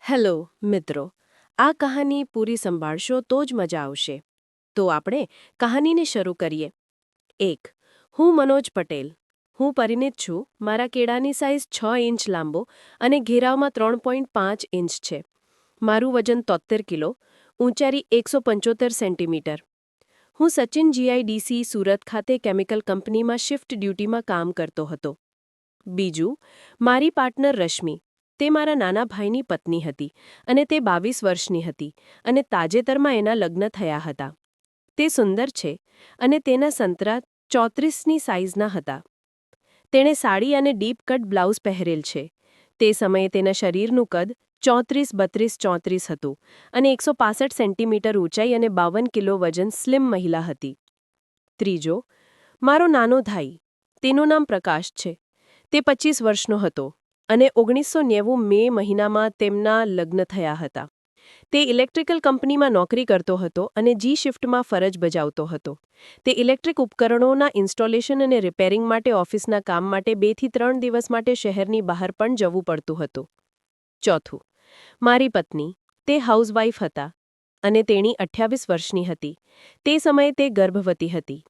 Hello મિત્રો, આ કહાની પૂરી સંભાળશો તો જ મજા આવશે. તો આપણે કહાનીને શરૂ કરીએ. 1. હું મનોજ પટેલ. હું પરિણીત છું. મારા કેળાની સાઇઝ 6 ઇંચ લાંબો અને ઘેરાવમાં 3.5 ઇંચ છે. મારું વજન 73 કિલો, ઊંચાઈ 175 સેન્ટીમીટર. હું સચિન જીઆઈડીસી સુરત ખાતે કેમિકલ કંપનીમાં શિફ્ટ ડ્યુટીમાં કામ કરતો હતો. બીજું, મારી પાર્ટનર રશ્મિ. તે મારા નાના ભાઈની પત્ની હતી અને તે 22 વર્ષની હતી અને તાજેતરમાં એના લગ્ન થયા હતા. તે સુંદર છે અને તેના સંતરા 34ની સાઇઝના હતા. તેણે સાડી અને ડીપ કટ બ્લાઉઝ પહેરેલ છે. તે સમયે તેના શરીરનું કદ 34-32-34 હતું અને 165 સેન્ટીમીટર ઊંચાઈ અને 52 કિલો વજન સ્લિમ મહિલા હતી. ત્રીજો, મારો નાનો ભાઈ. તેનું નામ પ્રકાશ છે. તે 25 વર્ષનો હતો અને 1990 મે મહિનામાં તેમના લગ્ન થયા હતા. તે ઇલેક્ટ્રિકલ કંપનીમાં નોકરી કરતો હતો અને જી શિફ્ટમાં ફરજ બજાવતો હતો. તે ઇલેક્ટ્રિક ઉપકરણોના ઇન્સ્ટોલેશન અને રિપેરિંગ માટે ઓફિસના કામ માટે 2 થી 3 દિવસ માટે શહેરની બહાર પણ જવું પડતું હતું. ચોથું, મારી પત્ની. તે હાઉસવાઇફ હતા અને તેણી 28 વર્ષની હતી. તે સમયે તે ગર્ભવતી હતી.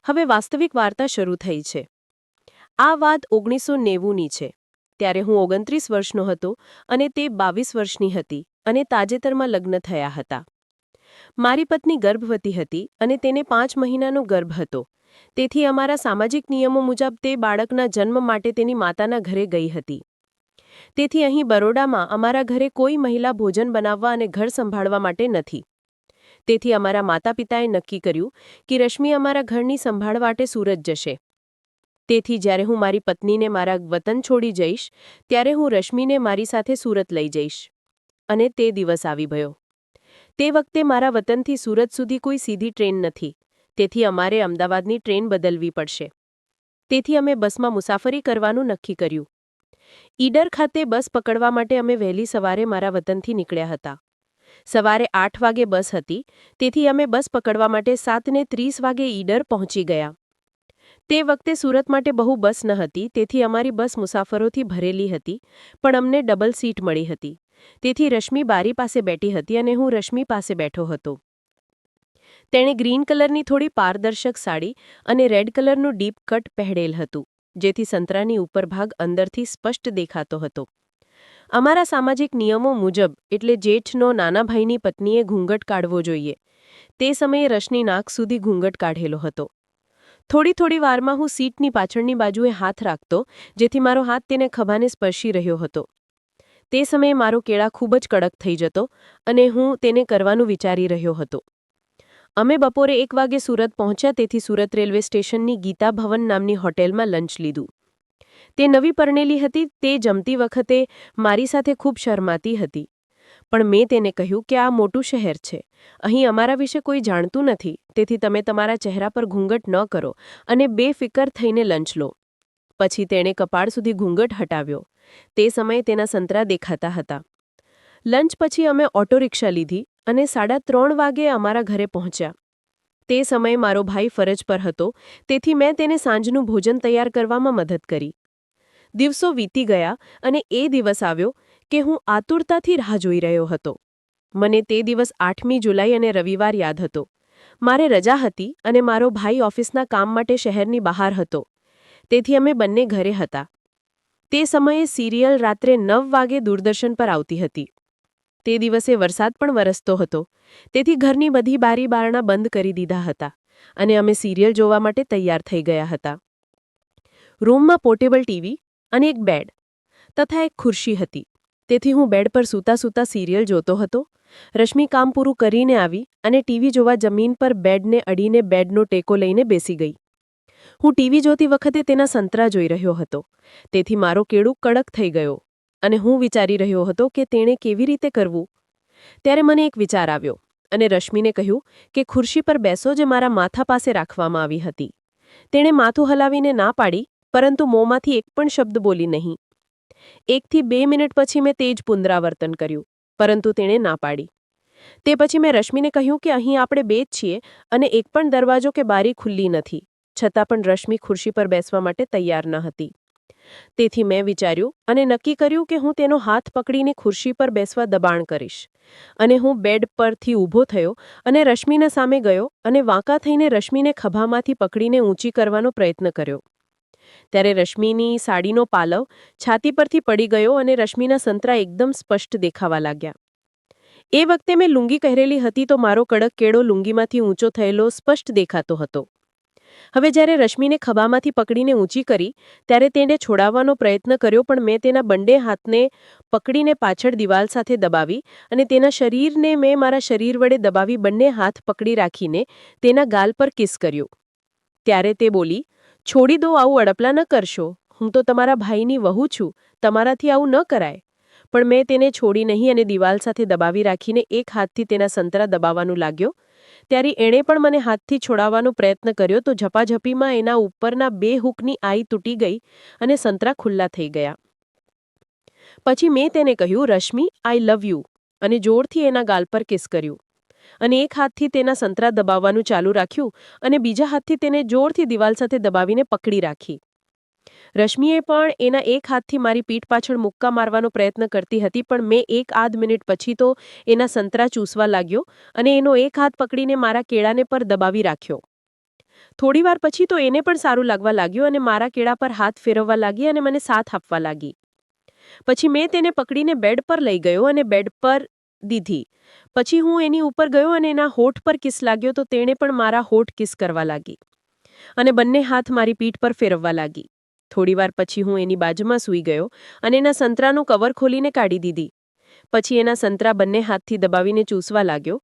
હવે વાસ્તવિક વાર્તા શરૂ થઈ છે. આ વાત 1990ની છે. ત્યારે હું 29 વર્ષનો હતો અને તે 22 વર્ષની હતી અને તાજેતરમાં લગ્ન થયા હતા. મારી પત્ની ગર્ભવતી હતી અને તેને 5 મહિનાનો ગર્ભ હતો. તેથી અમારા સામાજિક નિયમો મુજબ તે બાળકના જન્મ માટે તેની માતાના ઘરે ગઈ હતી. તેથી અહીં બરોડામાં અમારા ઘરે કોઈ મહિલા ભોજન બનાવવા અને ઘર સંભાળવા માટે નથી. તેથી અમારા માતા પિતાએ નક્કી કર્યું કે રશ્મિ અમારા ઘરની સંભાળ માટે સુરત જશે. તેથી જ્યારે હું મારી પત્નીને મારા વતન છોડી જઈશ ત્યારે હું રશ્મિને મારી સાથે સુરત લઈ જઈશ. અને તે દિવસ આવી ગયો. તે વખતે મારા વતનથી સુરત સુધી કોઈ સીધી ટ્રેન નથી. તેથી અમારે અમદાવાદની ટ્રેન બદલવી પડશે. તેથી અમે બસમાં મુસાફરી કરવાનું નક્કી કર્યું. ઈડર ખાતે બસ પકડવા માટે અમે વહેલી સવારે મારા વતનથી નીકળ્યા હતા. સવારે 8 વાગે બસ હતી, તેથી અમે બસ પકડવા માટે 7:30 વાગે ઈડર પહોંચી ગયા. તે વખતે સુરત માટે બહુ બસ ન હતી, તેથી અમારી બસ મુસાફરોથી ભરેલી હતી, પણ અમને ડબલ સીટ મળી હતી. તેથી રશ્મિ બારી પાસે બેઠી હતી અને હું રશ્મિ પાસે બેઠો હતો. તેણે ગ્રીન કલરની થોડી પારદર્શક સાડી અને રેડ કલરનું ડીપ કટ પહેરેલ હતું, જેથી સંતરાની ઉપર ભાગ અંદરથી સ્પષ્ટ દેખાતો હતો. અમારા સામાજિક નિયમો મુજબ એટલે જેઠનો નાના ભાઈની પત્નીએ ઘૂંઘટ કાઢવો જોઈએ. તે સમયે રશ્મિ નાક સુધી ઘૂંઘટ કાઢેલો હતો. થોડી વારમાં હું સીટની પાછળની બાજુએ હાથ રાખતો, જેથી મારો હાથ તેને ખભાને સ્પર્શી રહ્યો હતો. તે સમયે મારો કેળા ખૂબ જ કડક થઈ જતો અને હું તેને કરવાનું વિચારી રહ્યો હતો. અમે બપોરે 1 વાગે સુરત પહોંચ્યા, તેથી સુરત રેલવે સ્ટેશનની ગીતા ભવન નામની હોટેલમાં લંચ લીધું. તે નવી પરણેલી હતી. તે જમતી વખતે મારી સાથે ખૂબ શરમાતી હતી. પણ મેં તેને કહ્યું કે આ મોટું શહેર છે. અહીં અમારા વિશે કોઈ જાણતું નથી, તેથી તમે તમારા ચહેરા પર ઘૂંઘટ ન કરો અને બેફિકર થઈને લંચ લો. પછી તેણે કપાળ સુધી ઘૂંઘટ હટાવ્યો. તે સમયે તેના સંતરા દેખાતા હતા. લંચ પછી અમે ઓટો રિક્ષા લીધી અને 3:30 વાગે અમારા ઘરે પહોંચ્યા. તે સમયે મારો ભાઈ ફરજ પર હતો, તેથી મેં તેને સાંજનું ભોજન તૈયાર કરવામાં મદદ કરી. દિવસો વીતી ગયા અને એ દિવસ આવ્યો કે હું આતુરતાથી રાહ જોઈ રહ્યો હતો. મને તે દિવસ 8મી જુલાઈ અને રવિવાર યાદ હતો. મારે રજા હતી અને મારો ભાઈ ઓફિસના કામ માટે શહેરની બહાર હતો. તેથી અમે બંને ઘરે હતા. તે સમયે સિરિયલ રાત્રે 9 વાગે દૂરદર્શન પર આવતી હતી. તે દિવસે વરસાદ પણ વરસતો હતો, તેથી ઘરની બધી બારી બારણા બંધ કરી દીધા હતા અને અમે સિરિયલ જોવા માટે તૈયાર થઈ ગયા હતા. રૂમમાં પોર્ટેબલ ટીવી અને એક બેડ તથા એક ખુરશી હતી. તેથી હું બેડ પર સૂતા સિરિયલ જોતો હતો. રશ્મિ કામ પૂરું કરીને આવી અને ટીવી જોવા જમીન પર બેડને અડીને બેડનો ટેકો લઈને બેસી ગઈ. હું ટીવી જોતી વખતે તેના સંતરા જોઈ રહ્યો હતો. તેથી મારો કેળું કડક થઈ ગયો અને હું વિચારી રહ્યો હતો કે તેણે કેવી રીતે કરવું. ત્યારે મને એક વિચાર આવ્યો અને રશ્મિને કહ્યું કે ખુરશી પર બેસો, જે મારા માથા પાસે રાખવામાં આવી હતી. તેણે માથું હલાવીને ના પાડી, પરંતુ મોંમાંથી એક પણ શબ્દ બોલી નહીં. 1 થી 2 મિનિટ પછી મેં તે જ પુનરાવર્તન કર્યું, પરંતુ તેણે ના પાડી. તે પછી મેં રશ્મિને કહ્યું કે અહીં આપણે 2 જ છીએ અને એક પણ દરવાજો કે બારી ખુલ્લી નથી. છતાં પણ રશ્મિ ખુરશી પર બેસવા માટે તૈયાર ન હતી. તેથી મેં વિચાર્યું અને નક્કી કર્યું કે હું તેનો હાથ પકડીને ખુરશી પર બેસવા દબાણ કરીશ. અને હું બેડ પરથી ઊભો થયો અને રશ્મિના સામે ગયો અને વાંકા થઈને રશ્મિને ખભામાંથી પકડીને ઊંચી કરવાનો પ્રયત્ન કર્યો. ત્યારે રશ્મિની સાડીનો પાલવ છાતી પરથી પડી ગયો અને રશ્મિના સંતરા એકદમ સ્પષ્ટ દેખાવા લાગ્યા. એ વખતે મેં લુંગી પહેરેલી હતી તો મારો કડક કેળો લુંગીમાંથી ઊંચો થયેલો સ્પષ્ટ દેખાતો હતો. હવે જ્યારે રશ્મિને ખભામાંથી પકડીને ઊંચી કરી ત્યારે તેણે છોડાવવાનો પ્રયત્ન કર્યો, પણ મેં તેના બંને હાથને પકડીને પાછળ દિવાલ સાથે દબાવી અને તેના શરીરને મેં મારા શરીર વડે દબાવી બંને હાથ પકડી રાખીને તેના ગાલ પર કિસ કર્યું. ત્યારે તે બોલી, "છોડી દો, આવું અડપલા ન કરશો. હું તો તમારા ભાઈની વહુ છું, તમારાથી આવું ન કરાય." પણ મેં તેને છોડી નહીં અને દિવાલ સાથે દબાવી રાખીને એક હાથથી તેના સંતરા દબાવવાનું લાગ્યો. ત્યારે એણે પણ મને હાથથી છોડાવવાનો પ્રયત્ન કર્યો તો ઝપાઝપીમાં એના ઉપરના 2 હૂકની આઈ તૂટી ગઈ અને સંતરા ખુલ્લા થઈ ગયા. પછી મેં તેને કહ્યું, "રશ્મિ, આઈ લવ યુ," અને જોરથી એના ગાલ પર કિસ કર્યું. અને એક હાથથી તેના સંતરા દબાવવાનું ચાલુ રાખ્યું અને બીજા હાથથી તેને જોરથી દિવાલ સાથે દબાવીને પકડી રાખી. રશ્મિએ પણ એના એક હાથથી મારી પીઠ પાછળ મુક્કા મારવાનો પ્રયત્ન કરતી હતી, પણ મેં 1-8 મિનિટ પછી તો એના સંતરા ચૂસવા લાગ્યો અને એનો એક હાથ પકડીને મારા કેળાને પર દબાવી રાખ્યો. થોડીવાર પછી તો એને પણ સારું લાગવા લાગ્યું અને મારા કેળા પર હાથ ફેરવવા લાગી અને મને સાથ આપવા લાગી. પછી મેં તેને પકડીને બેડ પર લઈ ગયો અને બેડ પર દીધી. પછી હું એની ઉપર ગયો અને એના હોઠ પર કિસ લાગ્યો તો તેણે પણ મારા હોઠ કિસ કરવા લાગી અને બંને હાથ મારી પીઠ પર ફેરવવા લાગી. થોડીવાર પછી હું એની બાજુમાં સૂઈ ગયો અને એના સંતરાનું કવર ખોલીને કાઢી દીધી. પછી એના સંતરા બંને હાથથી દબાવીને ચૂસવા લાગ્યો.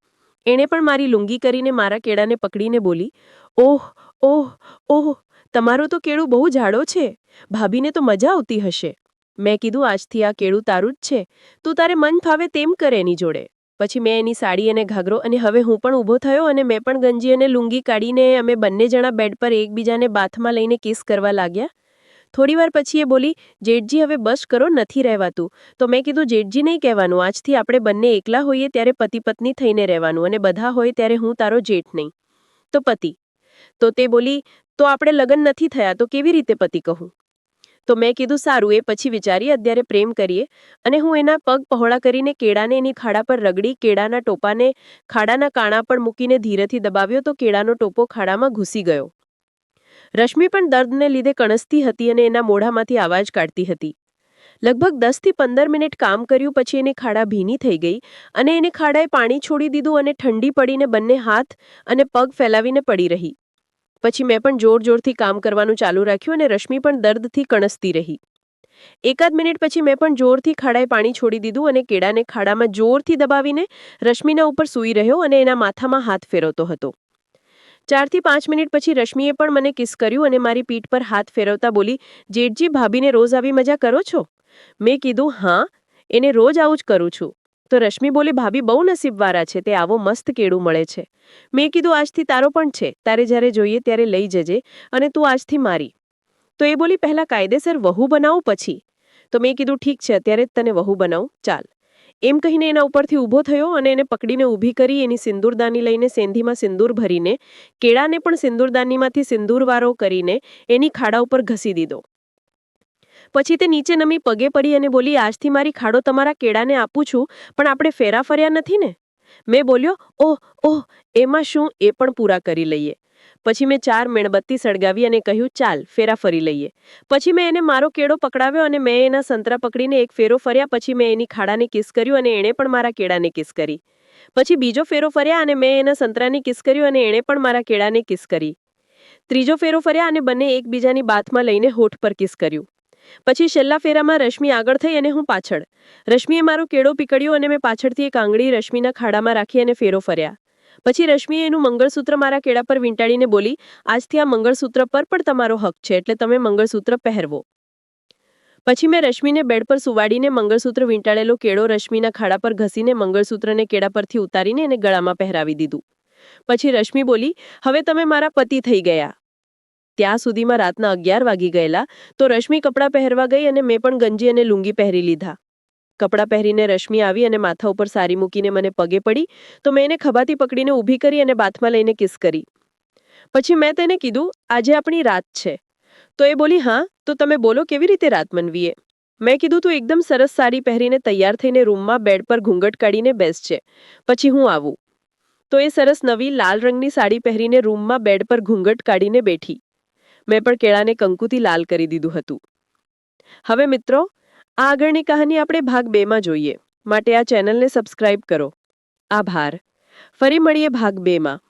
એણે પણ મારી લુંગી કરીને મારા કેળાને પકડીને બોલી, "ઓહ ઓહ ઓહ, તમારું તો કેળું બહુ જાડો છે. ભાભીને તો મજા આવતી હશે." મેં કીધું, "આજથી આ કેળું તારું જ છે. તું તારે મન ફાવે તેમ કર એની જોડે." પછી મેં એની સાડી અને ઘાઘરો અને હવે હું પણ ઊભો થયો અને મેં પણ ગંજી અને લુંગી કાઢીને અમે બંને જણા બેડ પર એકબીજાને બાથમાં લઈને કિસ કરવા લાગ્યા. થોડીવાર પછી એ બોલી, "જેઠજી, હવે બસ કરો, નથી રહેવાતું." તો મેં કીધું, "જેઠજી નહીં કહેવાનું. આજથી આપણે બંને એકલા હોઈએ ત્યારે પતિ પત્ની થઈને રહેવાનું અને બધા હોય ત્યારે હું તારો જેઠ નહીં, તો પતિ." તો તે બોલી, "તો આપણે લગ્ન નથી થયા તો કેવી રીતે પતિ કહું?" તો મેં કીધું, "સારું, એ પછી વિચારીએ, અત્યારે પ્રેમ કરીએ." અને હું એના પગ પહોળા કરીને કેળાને એની ખાડા પર રગડી કેળાના ટોપાને ખાડાના કાણા પર મૂકીને ધીરેથી દબાવ્યો તો કેળાનો ટોપો ખાડામાં ઘૂસી ગયો. રશ્મિ પણ દર્દને લીધે કણસતી હતી અને એના મોઢામાંથી અવાજ કાઢતી હતી. લગભગ 10થી 15 મિનિટ કામ કર્યું પછી એની ખાડા ભીની થઈ ગઈ અને એને ખાડાએ પાણી છોડી દીધું અને ઠંડી પડીને બંને હાથ અને પગ ફેલાવીને પડી રહી. પછી મેં પણ જોરથી કામ કરવાનું ચાલુ રાખ્યું અને રશ્મિ પણ દર્દથી કણસતી રહી. 1-8 મિનિટ પછી મેં પણ જોરથી ખાડાએ પાણી છોડી દીધું અને કેળાને ખાડામાં જોરથી દબાવીને રશ્મિના ઉપર સૂઈ રહ્યો અને એના માથામાં હાથ ફેરવતો હતો. 4થી 5 મિનિટ પછી રશ્મિએ પણ મને કિસ કર્યું અને મારી પીઠ પર હાથ ફેરવતા બોલી, "જેઠજી, ભાભીને રોજ આવી મજા કરો છો?" મેં કીધું, "હા, એને રોજ આવું જ કરું છું." તો રશ્મિ બોલી, "ભાભી બહુ નસીબવાળા છે, તે આવો મસ્ત કેળું મળે છે." મેં કીધું, "આજથી તારો પણ છે. તારે જ્યારે જોઈએ ત્યારે લઈ જજે અને તું આજથી મારી." તો એ બોલી, "પહેલા કાયદેસર વહુ બનાવું પછી." તો મેં કીધું, "ઠીક છે, અત્યારે જ તને વહુ બનાવું, ચાલ." એમ કહીને એના ઉપરથી ઊભો થયો અને એને પકડીને ઊભી કરી એની સિંદૂરદાની લઈને સેંધીમાં સિંદૂર ભરીને કેળાને પણ સિંદૂરદાનીમાંથી સિંદૂરવાળો કરીને એની ખાડા ઉપર ઘસી દીધો. પછી તે નીચે નમી પગે પડી અને બોલી, "આજથી મારી ખાડો તમારા કેળાને આપું છું, પણ આપણે ફેરા ફર્યા નથી ને?" મેં બોલ્યો, "ઓહ ઓહ, એમાં શું, એ પણ પૂરા કરી લઈએ." પછી મેં 4 મીણબત્તી સળગાવી અને કહ્યું, "ચાલ, ફેરા ફરી લઈએ." પછી મેં એને મારો કેળો પકડાવ્યો અને મેં એના સંતરા પકડીને એક ફેરો ફર્યા. પછી મેં એની ખાડાને કિસ કર્યું અને એણે પણ મારા કેળાને કિસ કરી. પછી બીજો ફેરો ફર્યા અને મેં એના સંતરાને કિસ કર્યું અને એણે પણ મારા કેળાને કિસ કરી. ત્રીજો ફેરો ફર્યા અને બંને એકબીજાની બાથમાં લઈને હોઠ પર કિસ કર્યું. પછી છેલ્લા ફેરામાં રશ્મિ આગળ થઈ અને હું પાછળ. રશ્મિએ મારો કેળો પીકળ્યો અને મેં પાછળથી એક આંગળી રશ્મિના ખાડામાં રાખી અને ફેરો ફર્યા. પછી રશ્મિએ એનું મંગળસૂત્ર મારા કેળા પર વીંટાળીને બોલી, "આજથી આ મંગળસૂત્ર પર પણ તમારો હક છે, એટલે તમે મંગળસૂત્ર પહેરવો." પછી મેં રશ્મિને બેડ પર સુવાડીને મંગળસૂત્ર વીંટાળેલો કેળો રશ્મિના ખાડા પર ઘસીને મંગળસૂત્રને કેળા પરથી ઉતારીને એને ગળામાં પહેરાવી દીધું. પછી રશ્મિ બોલી, "હવે તમે મારા પતિ થઈ ગયા." ત્યાં સુધીમાં રાતના 11 વાગી ગયેલા. તો રશ્મિ કપડાં પહેરવા ગઈ અને મેં પણ ગંજી અને લુંગી પહેરી લીધા. કપડાં પહેરીને રશ્મિ આવી અને માથા ઉપર સારી મૂકીને મને પગે પડી. તો મેં એને ખભાથી પકડીને ઊભી કરી અને બાથમાં લઈને કિસ કરી. પછી મેં તેને કીધું, "આજે આપણી રાત છે. તો એ બોલી, હા, તો તમે બોલો કેવી રીતે રાત મનવીએ. મેં કીધું, તું એકદમ સરસ સાડી પહેરીને તૈયાર થઈને રૂમમાં બેડ પર ઘૂંઘટ કાઢીને બેસજે, પછી હું આવું. તો એ સરસ નવી લાલ રંગની સાડી પહેરીને રૂમમાં બેડ પર ઘૂંઘટ કાઢીને બેઠી. મેં પણ કેળાને કંકુથી લાલ કરી દીધું હતું. હવે મિત્રો, આ આગળની કહાની આપણે ભાગ 2 માં જોઈએ. માટે આ ચેનલને સબસ્ક્રાઇબ કરો. આભાર. ફરી મળીએ ભાગ 2 માં.